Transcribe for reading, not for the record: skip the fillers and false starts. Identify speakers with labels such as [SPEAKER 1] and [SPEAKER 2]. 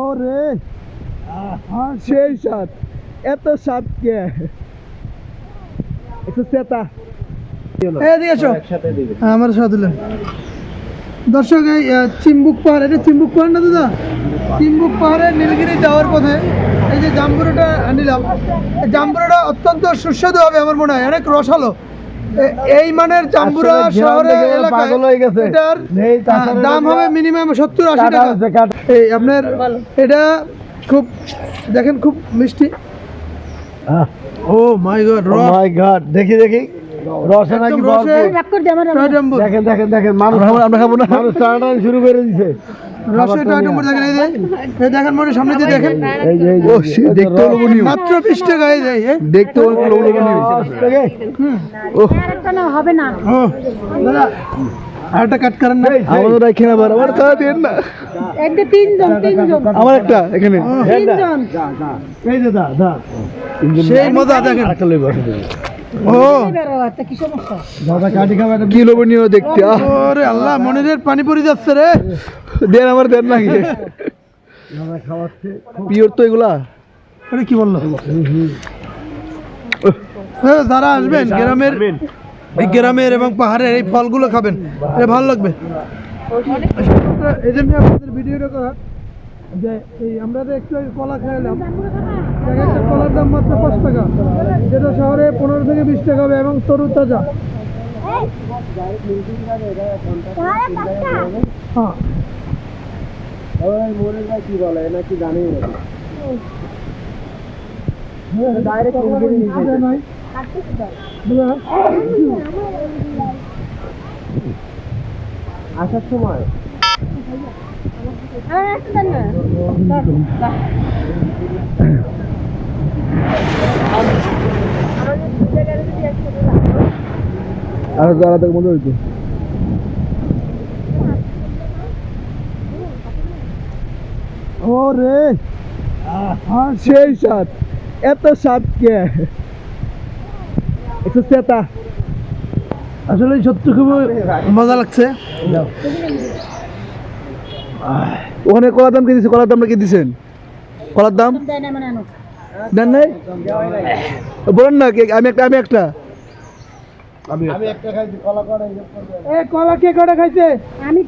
[SPEAKER 1] ওরে সেই স্বাদ, এত স্বাদ কে একটু চেতা আমার স্বাদ হলেন দর্শক। এই চিম্বুক পাহাড়, এটা চিম্বুক পাহাড় না দাদা? চিম্বুক পাহাড়ে নীলগিরি যাওয়ার পথে এই যে জাম্বুরাটা নিলাম। জাম্বুরাটা অত্যন্ত সুস্বাদু হবে আমার মনে হয়, অনেক রসালো। এই মানের জাম্বুরা শহরে এলাকায় এটার দাম হবে মিনিমাম 70-80 টাকা। এই আপনার এটা খুব দেখেন, খুব মিষ্টি। ও মাই গড, ও মাই গড, দেখি দেখি রসে নাকি দেখেন দেখেন দেখেন, মানুষ আমরা খাবো না, মানুষ টানাটানি শুরু করে দিছে। রসে টয়টম্বর দেখেন, এই দেখেন মনে সামনে দিয়ে দেখেন, ও দেখতে লোভনীয়, মাত্র 20 টাকা। এই দেখতে লোভনীয়, ও হবে না। ও দাদা আরেকটা কাট করেন না, আমাদের রাখেন আবার, আমার কাট দেন না। একটা তিনজন আমার একটা এখানে তিনজন, এই যে দাদা সেই মজা দেখেন। আরেকটা লই বসে ও কি সমস্যা দাদা, কাটি খাবে কি লোভনীয় দেখতে। ওরে আল্লাহ, মনিরের পানি পড়ে যাচ্ছে রে। দেন আমার, দেন নাকি দাদা খাওয়াচ্ছে পিওর তো এগুলা। আরে কি বললো, যারা আসবেন গ্রামের, এই গ্রামের এবং পাহাড়ের এই ফলগুলো খাবেন, এটা ভালো লাগবে। এই জন্য আপনাদের ভিডিওটা করা যে এই আমরা একটু কলা খাইলাম, একটা কলার দাম মাত্র 5 টাকা, যেটা শহরে 15 থেকে 20 টাকা হবে এবং তরু তাজা। কি বলে নাকি জানি আসার সময় আলাদা আলাদা মনে হইতো। ওরে সেই স্বাদ, এত স্বাদ কে একটু চেতা। আসলে সত্যি খুব মজা লাগছে। ওখানে কলার দাম কে দিচ্ছে? কলার দামটা কে দিচ্ছেন? কলার দাম দেন নাই, বলেন না। আমি একটা খাইছি কলা কে কটা খাইছে? আমি